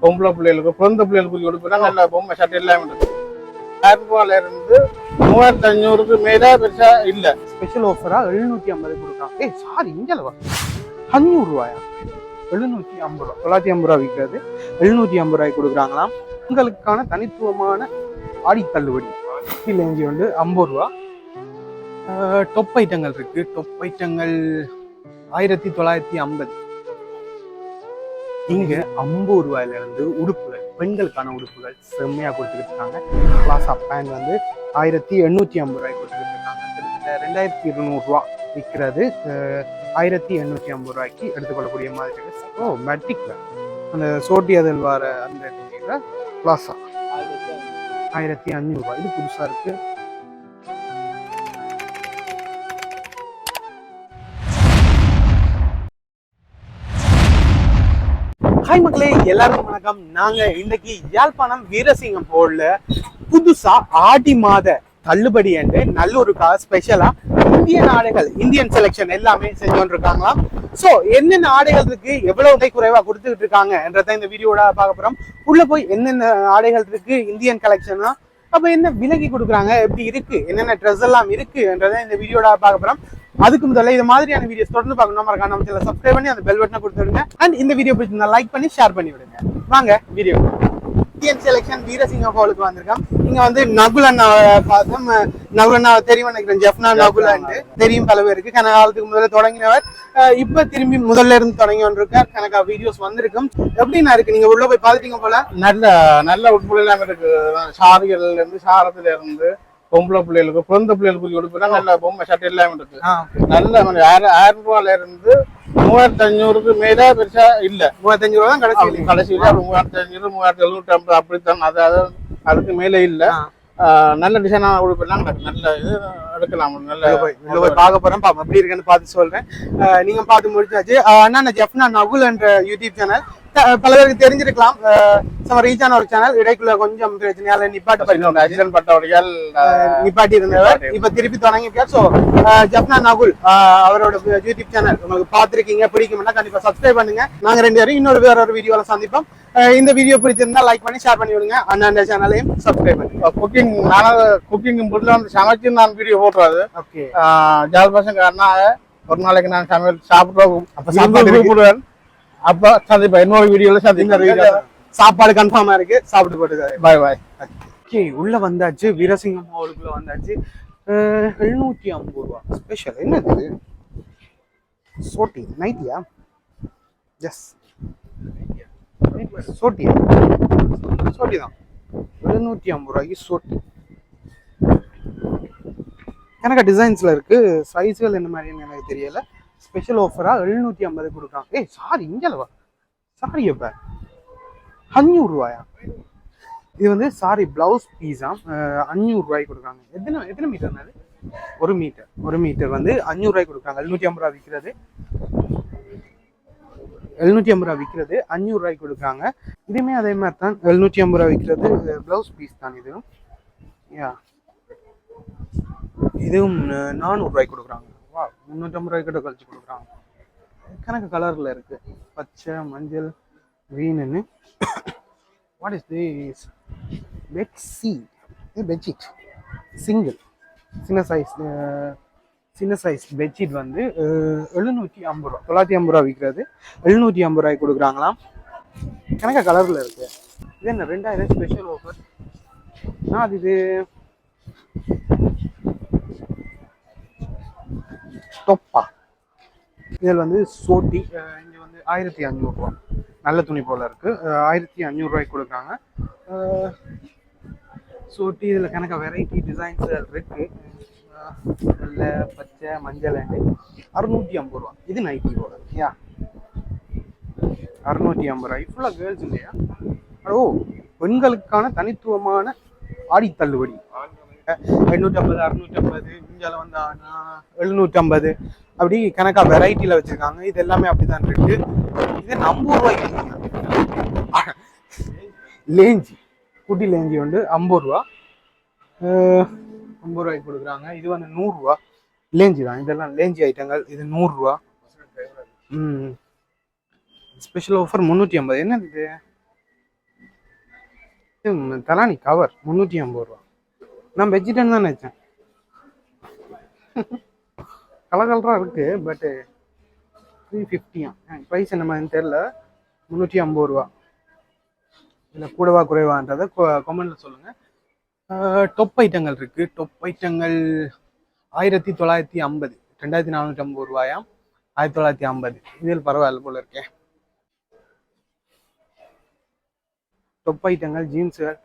பொம்பளை பிள்ளைகளுக்கு பிறந்த பிள்ளைகளுக்கு உடுப்புனா நல்ல பொம்மை சட்டை எல்லாம் இருக்கு. 1000 ரூபாயில இருந்து 3500க்கு மேல பெருசா இல்ல. ஸ்பெஷல் ஆஃபரா 750 கொடுக்கலாம். சாரி இங்கலவா 500 ரூபாயா? 750 ரூபா, 950 ரூபா விற்கிறது 750 ரூபாய்க்கு கொடுக்குறாங்களாம். உங்களுக்கான தனித்துவமான ஆடி தள்ளுபடி ரேஞ்சு வந்து 50 ரூபா. டொப் ஐட்டங்கள் இருக்கு. டொப் ஐட்டங்கள் 1950. இங்க 50 ரூபாயில இருந்து உடுப்புகள், பெண்களுக்கான உடுப்புகள் செம்மையா கொடுத்துக்கிட்டு இருக்காங்க. பிளாசா பேண்ட் வந்து 1850 ரூபாய்க்கு கொடுத்துக்கிட்டு இருக்காங்க. கிட்டத்தட்ட 2200 ரூபா விற்கிறது 1850 ரூபாய்க்கு எடுத்துக்கொள்ளக்கூடிய மாதிரி இருக்கு. மெட்டிக்ல அந்த சோட்டி அதில் வர அந்த பிளாசா 1500 ரூபாய். இது புதுசா இருக்கு. ஹாய் மக்களே, எல்லாருக்கும் வணக்கம். நாங்க இன்னைக்கு யாழ்ப்பாணம் வீரசிங்கம் போர்ட்ல புதுசா ஆடி மாத தள்ளுபடி என்று நல்லூருக்காக ஸ்பெஷலா இந்தியன் ஆடைகள், இந்தியன் செலெக்ஷன் எல்லாமே செஞ்சு கொண்டிருக்காங்களாம். சோ என்னென்ன ஆடைகள் இருக்கு, எவ்வளவு விலை குறைவா கொடுத்துக்கிட்டு இருக்காங்க என்றதை இந்த வீடியோட பார்க்க போறோம். உள்ள போய் என்னென்ன ஆடைகள் இருக்கு, இந்தியன் கலெக்ஷனா, அப்ப என்ன விலகி கொடுக்குறாங்க, எப்படி இருக்கு, என்னென்ன ட்ரெஸ் எல்லாம் இருக்கு என்றதை இந்த வீடியோட பார்க்க போறோம். அதுக்கு முதல்ல இது மாதிரியான வீடியோஸ் தொடர்ந்து பார்க்கணும் மறக்காம நம்ம சேனலை சப்ஸ்கிரைப் பண்ணி அந்த பெல் பட்டனை கொடுத்துடுங்க. அண்ட் இந்த வீடியோ பிடிச்சிருந்தா லைக் பண்ணி ஷேர் பண்ணி விடுங்க. வாங்க வீடியோ. இந்தியன் செலெக்ஷன் வீரசிங்கம் ஹாலுக்கு வந்திருக்கோம். இங்க வந்து நகுல் அண்ணா பார்த்தோம். நகுல் அண்ணா தெரியும் நினைக்கிறேன், ஜெஃப்னா நகுல் தெரியும் பல பேருக்கு. கனகாலத்துக்கு முதல்ல தொடங்கினவர், இப்ப திரும்பி முதல்ல இருந்து தொடங்கி கொண்டிருக்கார். கணக்கா வீடியோஸ் வந்திருக்கும். எப்படின்னா இருக்கு, நீங்க உள்ள போய் பாத்துட்டீங்க போல. நல்ல நல்ல உடுப்புகள் எல்லாம் இருக்கு. சாரிகள்ல இருந்து, சாரத்துல இருந்து, பொம்பளை பிள்ளைகளுக்கு பிறந்த பிள்ளைகளுக்கு உடுப்புனா நல்ல பொம்மை சட்டை எல்லாம் இருக்கு. நல்ல 1000 ரூபாயில இருந்து 3500க்கு மேல பெருசா இல்ல. 3500 தான் கடைசியில 3500 3750 அப்படித்தான். அதுக்கு மேல இல்ல. நல்ல டிசைனான உடுப்பு எல்லாம் நல்ல இது எடுக்கலாம். நல்ல போய் பார்க்க போறேன், எப்படி இருக்குன்னு பார்த்து சொல்றேன். நீங்க பார்த்து முடிச்சாச்சு. அண்ணா ஜெஃப்னா நகுல் என்ற யூடியூப் சேனல் பல பேருக்கு தெரிஞ்சிருக்கலாம். ரீச்சான ஒரு சேனல். இடைக்குள்ள கொஞ்சம் பிரச்சனையால நிப்பாட்டி இருந்தவர் இப்ப திருப்பி தொடங்கிருக்கார். சோ ஜெஃப்னா நகுல் அவரோட யூடியூப் சேனல் உங்களுக்கு பார்த்திருக்கீங்க, பிடிக்கும்னா கண்டிப்பா சப்ஸ்கிரைப் பண்ணுங்க. நாங்க 2 பேரும் இன்னொரு வேற ஒரு வீடியோல சந்திப்போம். இந்த வீடியோ பிடிச்சிருந்தா லைக் பண்ணி ஷேர் பண்ணி விடுங்க. அண்ணா சேனலையும் சப்ஸ்கிரைப் பண்ணுங்க. குக்கிங் வந்து சமைச்சு நான் வீடியோ போடுறது. ஜால் பசங்க அண்ணா ஒரு நாளைக்கு நான் சமையல் சாப்பிடுவேன். அப்ப சந்திப்பா இன்னொரு வீடியோல சந்திப்பா. சாப்பாடு கன்ஃபார்மா இருக்கு, சாப்பிட்டு போட்டுக்காரு. பாய் பாய். ஓகே, உள்ள வந்தாச்சு. வீரசிங்கம் ஹாலுக்குள்ள வந்தாச்சு. 750 ரூபா ஸ்பெஷல். என்னது சோட்டி நைட்டியா? எஸ் சோட்டியா? சோட்டி தான். 750 ரூபாய்க்கு சோட்டி. எனக்கு டிசைன்ஸ்ல இருக்கு. சைஸ்கள் என்ன மாதிரின்னு எனக்கு தெரியல. ஸ்பெஷல் ஆஃபரா 750 கொடுக்குறாங்க. சாரி இங்கலவா? சாரி எப்ப 500 ரூபாயா? இது வந்து சாரி பிளவுஸ் பீஸா 500 ரூபாய்க்கு கொடுக்குறாங்க. எத்தனை மீட்டர்? 1 மீட்டர் வந்து 500 ரூபாய்க்கு கொடுக்குறாங்க. 750 ரூபா விற்கிறது. 750 ரூபா விற்கிறது 500 ரூபாய்க்கு கொடுக்குறாங்க. இதுவுமே அதே மாதிரி தான். 750 ரூபா விற்கிறது பிளவுஸ் பீஸ் தான். இதுவும் 400 ரூபாய்க்கு கொடுக்குறாங்க. 350 ரூபாய்க்கு கிட்ட கழிச்சு கொடுக்குறாங்க. கணக்கு கலர்ல இருக்கு, பச்சை, மஞ்சள், கிரீன்னு. What is this? Bedsheet single சின்ன சைஸ் பெட்ஷீட் வந்து 750 ரூபா, 950 ரூபா விற்கிறது 750 ரூபாய்க்கு கொடுக்குறாங்களாம். கணக்க கலர்ல இருக்கு. இது என்ன 2000 ஸ்பெஷல் ஆஃபர்? இது தொப்பா. இதில் வந்து சோட்டி. இங்கே வந்து 1500 ரூபா. நல்ல துணி போல இருக்கு. 1500 ரூபாய்க்கு கொடுக்குறாங்க சோட்டி. இதில் கணக்க வெரைட்டி டிசைன்ஸ் இருக்கு. வெள்ளை, பச்சை, மஞ்சள். 650 ரூபா. இது நைட்டி போல. 650 ரூபாய். ஃபுல்லாக கேர்ள்ஸ் இல்லையா? பெண்களுக்கான தனித்துவமான ஆடி தள்ளுபடி. 850, 650, இஞ்சால வந்து 750 அப்படி கணக்கா வெரைட்டியில வச்சிருக்காங்க. இது எல்லாமே அப்படிதான் இருக்கு. இது 50 ரூபாய்க்கு லேஞ்சி, குட்டி லேஞ்சி வந்து 50 ரூபா. 50 ரூபாய்க்கு கொடுக்குறாங்க. இது வந்து 100 ரூபா. லேஞ்சி தான், இதெல்லாம் லேஞ்சி ஐட்டங்கள். இது 100 ரூபா. Special offer 350. என்னது இது? தலானி கவர் 350 ரூபா. நான் வெஜிடேரியன் தான் நினைச்சேன். கலகலராக இருக்கு, பட்டு 350 ப்ரைஸ் என்ன மாதிரி தெரியல. 350 ரூபா. இதில் கூடவா குறைவான்றதை கமெண்ட்ல சொல்லுங்க. டொப் ஐட்டங்கள் இருக்கு. டொப் ஐட்டங்கள் 1950, 2450 ரூபாயாம். 1950 இதில் பரவாயில்ல போல இருக்கேன். டொப் ஐட்டங்கள், ஜீன்ஸுகள்,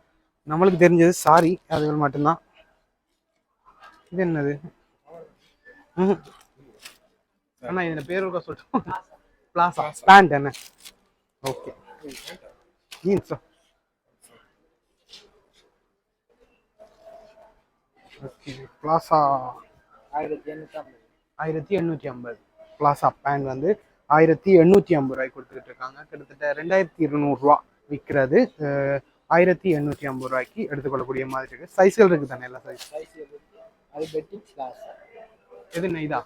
நம்மளுக்கு தெரிஞ்சது சாரி, அதுகள் மட்டும்தான். இது என்னது? அண்ணா இதில் பேர் இருக்க சொல்லிட்டோம். பிளாசா பேண்ட் என்ன? ஓகே, ஜீன்ஸா? Okay, palazzo 1850. பிளாசா பேண்ட் வந்து 1850 ரூபாய்க்கு கொடுத்துட்டு இருக்காங்க. கிட்டத்தட்ட 2200 ரூபா விற்கிறது. 1850 ரூபாய்க்கு எடுத்துக்கொள்ளக்கூடிய மாதிரி இருக்கு. சைஸ்கள் இருக்கு தானே? எல்லா சைஸ். எது நெய்தா?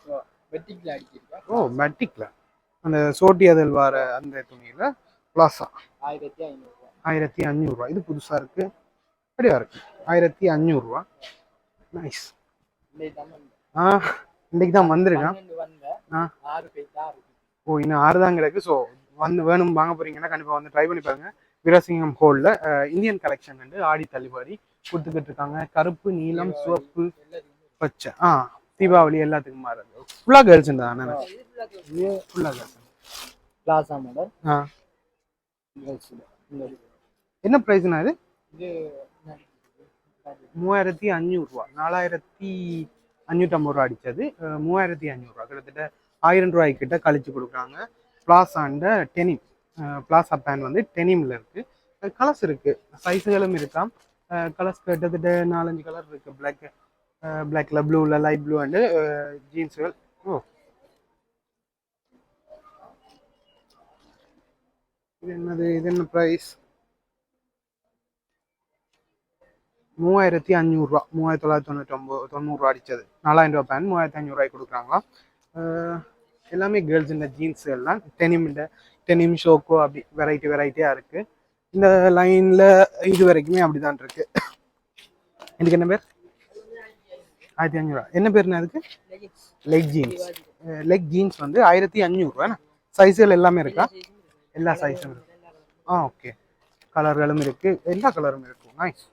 ஓ, மெட்டிக்ல அந்த சோட்டி அதில் வர அந்த துணியில பிளாசா 1500 ரூபா. இது புதுசா இருக்கு, அப்படியா இருக்கு. 1500 ரூபா. நைஸ். இன்னைக்கு தான் வந்திருக்கேன். ஓ, இன்னும் 6 தான் கிடக்கு. ஸோ வந்து வேணும் வாங்க போறீங்கன்னா கண்டிப்பா வந்து ட்ரை பண்ணி பாருங்க. வீரசிங்கம் ஹோல்ல இந்தியன் கலெக்ஷன் வந்து ஆடி தள்ளுபடி கொடுத்துக்கிட்டு இருக்காங்க. கருப்பு, நீலம், சிவப்பு, பச்சை. தீபாவளி எல்லாத்துக்கும் மாறுது. ஃபுல்லா கேர்ள்ஸ் தானே? ஃபுல்லா கேர்ள்ஸ். Plaza model. என்ன பிரைஸ்னா இது? 3500 ரூபா. 4550 ரூபா அடிச்சது. 3500 ரூபா. கிட்டத்தட்ட 1000 ரூபாய்க்கு கிட்ட கழிச்சு கொடுக்குறாங்க. பிளாசாண்ட டெனிம். பிளாசா பேண்ட் வந்து டெனிம்ல இருக்கு. கலர்ஸ் இருக்கு, சைஸுகளும் இருக்காம். கலர்ஸ் கிட்டத்தட்ட 4-5 கலர் இருக்கு. பிளாக்ல, ப்ளூல, லைட் ப்ளூ அண்டு ஜீன்ஸுகள். ஓ, இது என்னது? இது என்ன ப்ரைஸ்? 3500 ரூபா. 3990 ரூபா அடிச்சது. 4000 ரூபா பேண்ட் 3500 ரூபாய்க்கு கொடுக்குறாங்களாம். எல்லாமே கேர்ள்ஸ் இந்த ஜீன்ஸ் எல்லாம் டெனிம் ஷோக்கோ அப்படி வெரைட்டியாக இருக்கு. இந்த லைன்ல இது வரைக்குமே அப்படிதான் இருக்கு. இதுக்கு என்ன பேர்? 1500 ரூபா. என்ன பேருண்ணா அதுக்கு? Leg jeans. லெக் ஜீன்ஸ் வந்து 1500 ரூபா. சைஸ்கள் எல்லாமே இருக்கா? எல்லா சைஸும் இருக்கு. ஓகே, கலர்களும் இருக்கு. எல்லா கலரும் இருக்கும். நைஸ்.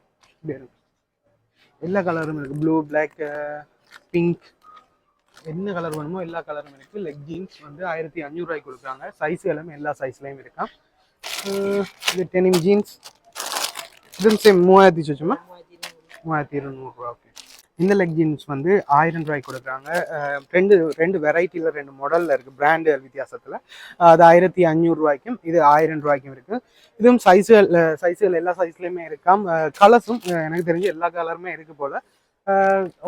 எல்லா கலரும் இருக்கு. ப்ளூ, பிளாக், பிங்க், என்ன கலர் வேணுமோ எல்லா கலரும் இருக்கு. லெக் ஜீன்ஸ் வந்து 1500 ரூபாய்க்கு கொடுக்குறாங்க. சைஸ் எல்லாமே எல்லா சைஸ்லயும் இருக்கா. இது டெனிம் ஜீன்ஸ். இது சேம் 3000 சொச்சுமா? 3200 ரூபா. ஓகே, இந்த லெக் ஜீன்ஸ் வந்து 1000 ரூபாய்க்கு கொடுக்குறாங்க. ரெண்டு வெரைட்டியில் 2 மாடலில் இருக்குது. பிராண்டு வித்தியாசத்தில். அது 1500 ரூபாய்க்கும் இது 1000 ரூபாய்க்கும் இருக்குது. இதுவும் சைஸுகள் எல்லா சைஸ்லையுமே இருக்காம். கலர்ஸும் எனக்கு தெரிஞ்சு எல்லா கலருமே இருக்குது போல்.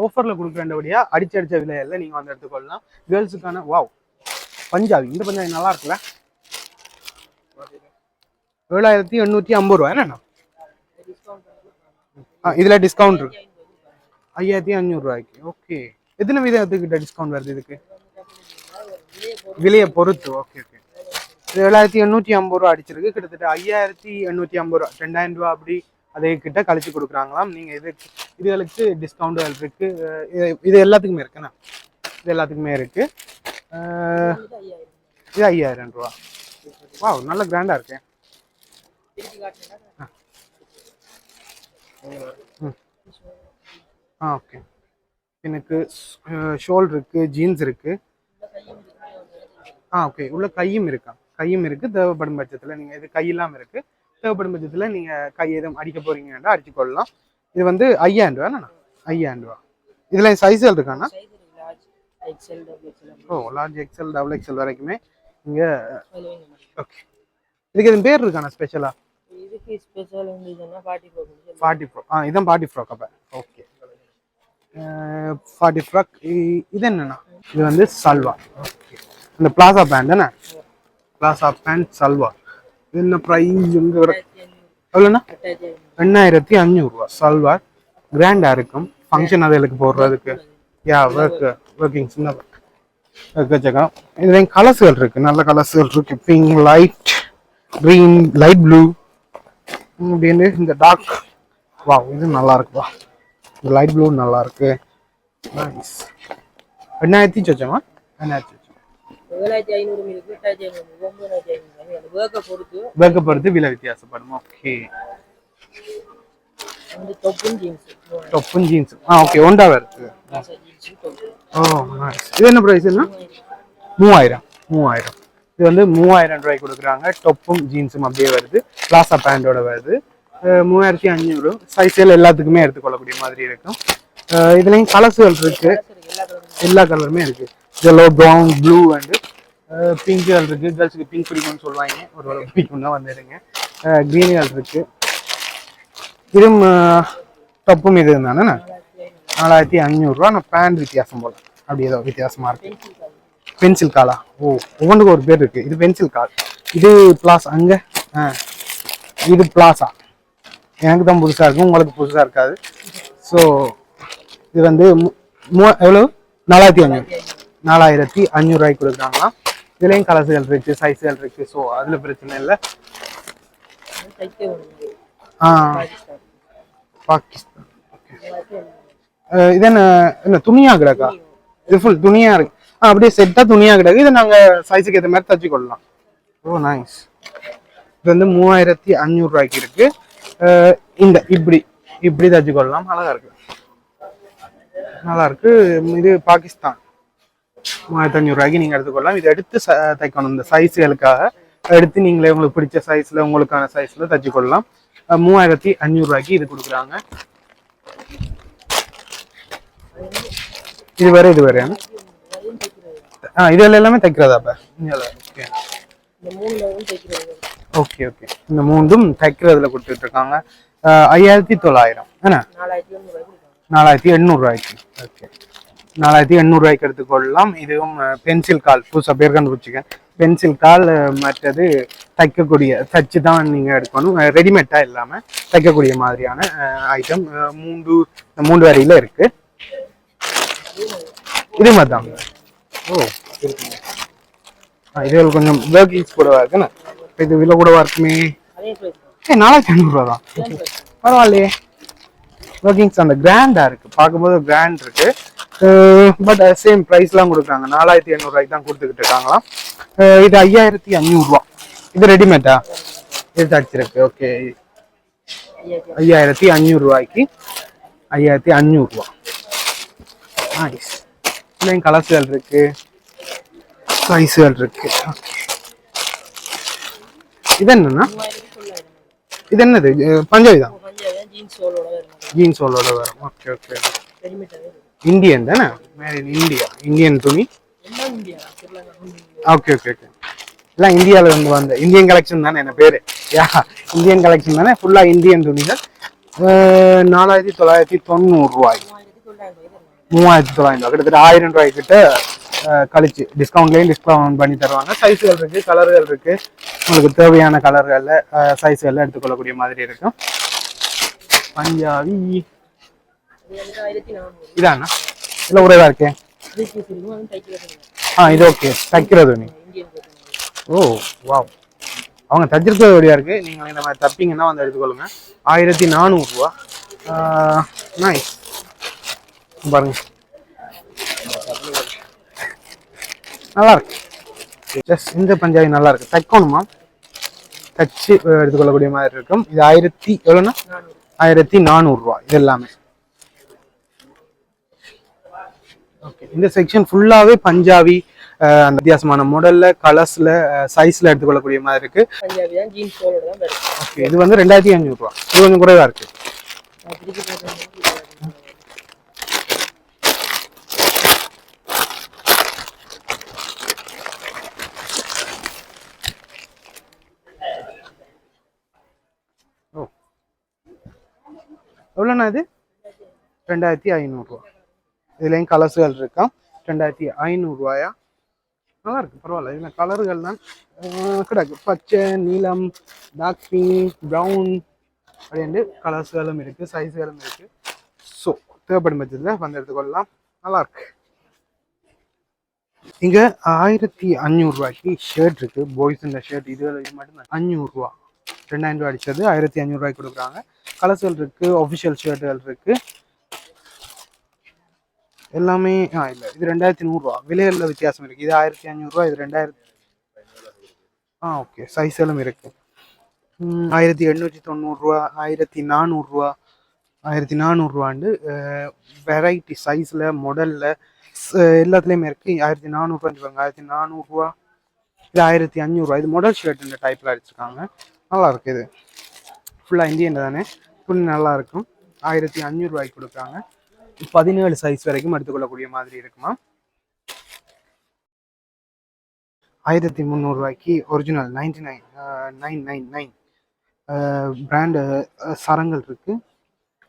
ஆஃபரில் கொடுக்குறபடியா அடிச்ச விலையில் நீங்கள் வந்து எடுத்துக்கொள்ளலாம். கேர்ள்ஸுக்கான வாவ் பஞ்சாபி. இந்த பஞ்சாபி நல்லா இருக்குல்ல? 7850 ரூபா. என்னண்ணா இதில் டிஸ்கவுண்ட் இருக்கு? 5500 ரூபாய்க்கு. ஓகே, எத்தனை விதத்துக்கிட்ட டிஸ்கவுண்ட் வருது இதுக்கு? விலையை பொறுத்து. Okay okay. 7850 ரூபா அடிச்சிருக்கு. கிட்டத்தட்ட 5850 ரூபா, 2000 ரூபா அப்படி அதே கிட்ட கழிச்சு கொடுக்குறாங்களாம். நீங்கள் இதுகளுக்கு டிஸ்கவுண்ட் இருக்கு. இது எல்லாத்துக்குமே இருக்குண்ணா? இது எல்லாத்துக்குமே இருக்கு. இது 5000 ரூபா. வா, நல்ல கிராண்டா இருக்கேன். ஓகே, எனக்கு ஷோல் இருக்கு, ஜீன்ஸ் இருக்கு. ஓகே, உள்ள கையும் இருக்கு. தேவைப்படும் பட்சத்தில் நீங்கள் இது கையெல்லாம் இருக்கு. தேவைப்படும் பட்சத்தில் நீங்கள் கை எதுவும் அடிக்க போறீங்கன்னா அடிச்சு கொள்ளலாம். இது வந்து 5000 ரூபா. 5000 ரூபா. இதுல சைஸ்கள் இருக்காண்ணா? ஓ, லார்ஜ் எக்ஸ்எல், டபுள் எக்ஸ்எல் வரைக்குமே இங்க. ஓகே, இதுக்கு எதுவும் பேர் இருக்காண்ணா ஸ்பெஷலா? இதுக்கு ஸ்பெஷல் வந்து 40 ப்ரோ. இதான் 40 ஃப்ராக். அப்ப ஓகே, 40 ஃப்ராக். இது என்னன்னா? இது வந்து சல்வார். ஓகே, இந்த பிளாசா பேண்ட் தானே? Palazzo pant salwar. இது என்ன ப்ரைஸ்? எவ்வளோண்ணா? 2500 ரூபா. சல்வார் கிராண்டா இருக்கும். ஃபங்க்ஷன் அதுக்கு போடுறதுக்கு. ஒர்க்கிங் சின்ன வச்சுக்கலாம். இதுல கலர்ஸ்கள் இருக்கு, நல்ல கலர்ஸ்கள் இருக்கு. Pink, light green, light blue, அப்படின்னு இந்த டார்க் வா இது நல்லா இருக்குப்பா. இந்த லைட் ப்ளூ நல்லா இருக்கு. நைஸ். எண்ணாயிரத்தி சொச்சமா? எண்ணாயிரத்தி 7500 இருக்கு, 8500, 9500. அந்த வேர்க்கை பொறுத்து விலை வித்தியாசப்படும். ஓகே. டொப்பும் ஜீன்ஸ். ஓகே ஒண்டா வருது. ஓ நைஸ். இது என்ன ப்ரைஸ் என்ன? 3000. இது வந்து 3000 ரூபாய்க்கு கொடுக்குறாங்க. டொப்பும் ஜீன்ஸும் அப்படியே வருது. பிளாசா பேண்டோட வருது. 3500. சைஸ்ல எல்லாத்துக்குமே எடுத்துக்கொள்ளக்கூடிய மாதிரி இருக்கும். இதுலயும் கலர்ஸ்கள் இருக்கு. எல்லா கலருமே இருக்கு. எல்லோ, ப்ரௌன், ப்ளூ அண்ட் பிங்க்கள் இருக்கு. கேர்ள்ஸுக்கு பிங்க் பிடிக்கும்னு சொல்லுவாங்க. ஒரு வேளை பிடிக்கும் தான் வந்துடுங்க. கிரீன்கள் இருக்கு. இதுவும் டப்பும் இது தானே 4500 ரூபா. நான் பேண்ட் வித்தியாசம் போல அப்படி ஏதோ வித்தியாசமா இருக்கு. பென்சில் காலா? ஓ ஒவ்வொன்றுக்கும் ஒரு பேர் இருக்கு. இது பென்சில் கால். இது பிளாஸ் அங்க இது பிளாஸா. எனக்கு தான் புதுசா இருக்கும், உங்களுக்கு புதுசா இருக்காது. ஸோ இது வந்து எவ்வளோ? 4500 ரூபாய்க்கு கொடுக்குறாங்களாம். இதுலேயும் கலர்ஸ்கள் இருக்கு, சைஸ்கள் இருக்கு. ஸோ அதில் பிரச்சனை இல்லை. பாகிஸ்தான். இது என்ன துணியா கிடக்கா? இது ஃபுல் துணியா இருக்கு. அப்படியே செட்டா துணியா கிடக்கு. இதை நாங்கள் சைஸுக்கு ஏற்ற மாதிரி தச்சு கொள்ளலாம். ஓ நைஸ். இது வந்து 3500 ரூபாய்க்கு இருக்கு. இந்த இப்படி தச்சு கொள்ளலாம். அழகா இருக்கு, நல்லா இருக்கு. இது பாகிஸ்தான். 3500 ரூபாய்க்கு நீங்க எடுத்துக்கொள்ளலாம். இதை எடுத்து தைக்கணும். இந்த சைஸ்களுக்காக எடுத்து நீங்களே உங்களுக்கு பிடிச்ச சைஸ்ல உங்களுக்கான சைஸ்ல தச்சு கொள்ளலாம். 3500 ரூபாய்க்கு இது கொடுக்குறாங்க. இது வேற இதெல்லாம் எல்லாமே தைக்கிறதா? Okay okay. இந்த மூன்றும் தைக்கிறதுல கொடுத்துட்டு இருக்காங்க. 5900 என்ன? 4800 ரூபாய்க்கு. ஓகே 4800 ரூபாய்க்கு எடுத்துக்கொள்ளலாம். இதுவும் பென்சில் கால். புதுசாக பேர் கண்டுபிடிச்சிக்க. பென்சில் கால். மற்றது தைக்கக்கூடிய தச்சு தான் நீங்கள் எடுக்கணும். ரெடிமேட்டாக இல்லாமல் தைக்கக்கூடிய மாதிரியான ஐட்டம் 3 வரையில் இருக்கு. இது மாதிரி தான். ஓ இருக்குங்க. இது கொஞ்சம் ஒர்க்கிங்ஸ் கூடவா இருக்குண்ணா? இது விலை கூடவா இருக்குமே. 4500 ரூபா தான். பரவாயில்லையே. ஒர்க்கிங்ஸ் அந்த கிராண்டா இருக்கு, பார்க்கும்போது கிராண்ட் இருக்கு. பட் சேம் ப்ரைஸ்லாம் கொடுக்குறாங்க. 4800 ரூபாய்க்கு தான் கொடுத்துக்கிட்டு இருக்காங்களாம். இது 5500 ரூபா. இது ரெடிமேடா? இது தச்சிருக்கு. ஓகே 5500 ரூபாய்க்கு 5500 ரூபா. நைஸ். இதுலேயும் கலர்ஸ்கள் இருக்கு, சைஸ்கள் இருக்கு. இது என்னன்னா? இது என்னது? பஞ்சாபி தான். ஜீன்ஸ் சோலோட வரும். Okay okay. இந்தியன் தானே? Made in India. இந்தியன் துணி. Okay okay okay. எல்லாம் இந்தியாவில் இருந்து வந்த இந்தியன் கலெக்ஷன் தானே என்ன பேரு? இந்தியன் கலெக்ஷன் தானே. ஃபுல்லா இந்தியன் துணிகள். 4990 ரூபாய். 3900 கிட்டத்தட்ட 1000 ரூபாய் கிட்ட கழிச்சு டிஸ்கவுண்ட்லேயும் டிஸ்கவுண்ட் பண்ணி தருவாங்க. சைஸ்கள் இருக்கு, கலர்கள் இருக்கு. உங்களுக்கு தேவையான கலர்களில் சைஸ்களில் எடுத்துக்கொள்ளக்கூடிய மாதிரி இருக்கும். பஞ்சாபி இதாண்ணா? இல்லை உரைவா இருக்கேன். இது ஓகே. தைக்கிறது நீ? ஓ வாவ். அவங்க தச்சிருக்கிறது வழியா இருக்கு. நீங்கள் இந்த மாதிரி தப்பிங்கன்னா வந்து எடுத்துக்கொள்ளுங்க. 1400 ரூபா. நைஸ். பாருங்க நல்லா இருக்கு. ஜஸ்ட் இந்த பஞ்சாபி நல்லா இருக்கு. தைக்கணுமா? தச்சு எடுத்துக்கொள்ளக்கூடிய மாதிரி இருக்கும். இது 1400 ரூபா. இது எல்லாமே ஓகே. இந்த செக்ஷன் ஃபுல்லாவே பஞ்சாபி அந்த வித்தியாசமான மாடல்ல, கலர்ஸ்ல, சைஸ்ல எடுத்துக்கொள்ளக்கூடிய மாதிரி இருக்கு. ஓகே. இது வந்து 2500 ரூபா. இது கொஞ்சம் குறைவா இருக்கு. எவ்வளோண்ணா இது? 2500 ரூபா. இதுலேயும் கலர்ஸ்கள் இருக்கான். 2500 ரூபாயா? நல்லா இருக்கு, பரவாயில்ல. இதில் கலர்கள் தான் கிடக்கு. பச்சை, நீலம், டார்க் பிங்க், ப்ரௌன் அப்படின்ட்டு கலர்ஸ்களும் இருக்கு, சைஸ்களும் இருக்கு. ஸோ தேவைப்படும் பட்சத்தில் வந்து எடுத்துக்கொள்ளலாம். நல்லா இருக்கு. இங்கே 1500 ரூபாய்க்கு ஷர்ட் இருக்கு. பாய்ஸ் இந்த ஷர்ட் இது மட்டும் 500 ரூபா. 2000 ரூபா அடிச்சது 1500 ரூபாய்க்கு கொடுக்குறாங்க. கலர்ஸ்கள் இருக்கு, ஒஃபிஷியல் ஷர்ட்டுகள் இருக்கு எல்லாமே. இல்லை இது 2100 ரூபா. விலைகளில் வித்தியாசம் இருக்கு. இது 1500 ரூபா, இது 2000. ஓகே, சைஸ் எல்லாம் இருக்கு. 1890 ரூபா, 1400 ரூபா, 1400 ரூபாண்டு வெரைட்டி சைஸில் மாடலில் எல்லாத்துலேயுமே இருக்குது. 1400 ரூபா, 1400 ரூபா, இது 1500 ரூபா. இது மாடல் ஷர்ட் இந்த டைப்பில் அடிச்சிருக்காங்க. நல்லா இருக்குது. இது ஃபுல்லாக இந்தியன் தானே, ஃபுல் நல்லா இருக்கும். 1500 ரூபாய்க்கு கொடுக்குறாங்க. 17 சைஸ் வரைக்கும் எடுத்துக்கொள்ளக்கூடிய மாதிரி இருக்குமா. 1300 ரூபாய்க்கு ஒரிஜினல் 999 பிராண்டு சரங்கள் இருக்கு.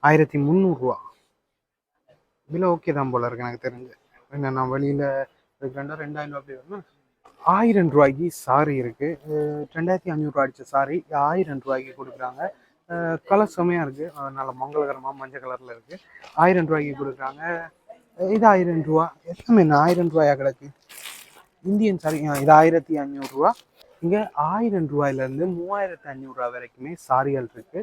1300 ரூபா. விலை ஓகே தான் போல இருக்கு எனக்கு தெரிஞ்சு. என்ன நான் வெளியில 2000 ரூபா அப்படி வரணும். 1000 ரூபாய்க்கு சாரி இருக்கு. 2500 ரூபா அடிச்ச சாரி 1000 ரூபாய்க்கு கொடுக்குறாங்க. கலர் செம்மையா இருக்கு, நல்ல மங்களகரமா மஞ்சள் கலர்ல இருக்கு. 1000 ரூபாய்க்கு கொடுக்குறாங்க. இது 1000 ரூபா. எல்லாமே 1000 ரூபாயா கிடக்கு. இந்தியன் சாரி இது 1500 ரூபா. இங்கே 1000 ரூபாயிலேருந்து 3500 ரூபா வரைக்குமே சாரிகள் இருக்கு.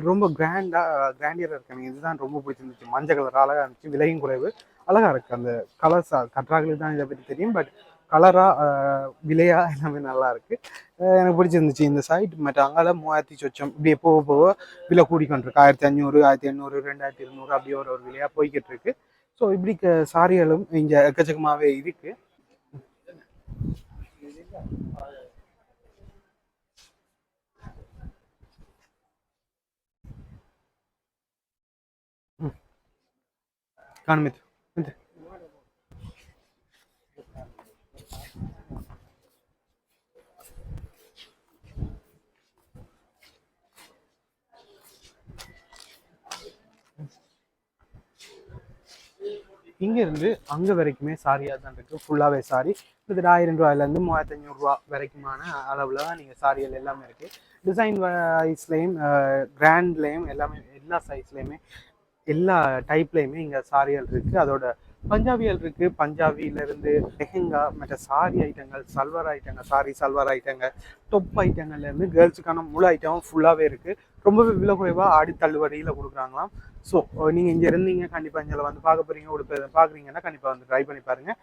ரொம்ப கிராண்டியராக இருக்கு. இதுதான் ரொம்ப பிடிச்சிருந்துச்சு. மஞ்சள் கலர் அழகாக இருந்துச்சு, விலையும் குறைவு, அழகாக இருக்குது. அந்த கலர்ஸ் கட்டுறாங்களுக்கு தான் இதை பற்றி தெரியும். பட் கலராக விலையாக எல்லாமே நல்லா இருக்குது. எனக்கு பிடிச்சிருந்துச்சு இந்த சைட். மற்ற அங்கால 3000 சொச்சம் இப்படியே போக போக விலை கூடிக்கொண்டிருக்கு. 1500, 1800, 2200 அப்படியே ஒரு விலையாக போய்கிட்டு இருக்கு. ஸோ இப்படி சாரிகளும் இங்கே எக்கச்சக்கமாகவே இருக்குது. காணுமே இங்க இருந்து அங்க வரைக்குமே சாரியா தான் இருக்கு. ஃபுல்லாவே சாரி. கிட்டத்தட்ட 1000 ரூபாயிலேருந்து 3500 ரூபா வரைக்குமான அளவுல தான் நீங்க சாரிகள் எல்லாமே இருக்கு. டிசைன் வைஸ்லையும் கிராண்ட்லையும் எல்லாமே எல்லா சைஸ்லையுமே எல்லா டைப்லையுமே இங்கே சாரிகள் இருக்குது. அதோட பஞ்சாபிகள் இருக்குது. பஞ்சாபியிலேருந்து லெஹெங்கா மற்ற சாரி ஐட்டங்கள், சல்வார் ஐட்டங்கள், சாரி சல்வார் ஐட்டங்கள், டொப் ஐட்டங்கள்லேருந்து கேர்ள்ஸுக்கான முழு ஐட்டமும் ஃபுல்லாகவே இருக்குது. ரொம்பவே விலை குறைவாக ஆடி தள்ளுபடியில் கொடுக்குறாங்களாம். ஸோ நீங்கள் இங்கே இருந்தீங்க, கண்டிப்பாக இங்கே வந்து பார்க்க போகிறீங்க, பார்க்குறீங்கன்னா கண்டிப்பாக வந்து ட்ரை பண்ணி பாருங்கள்.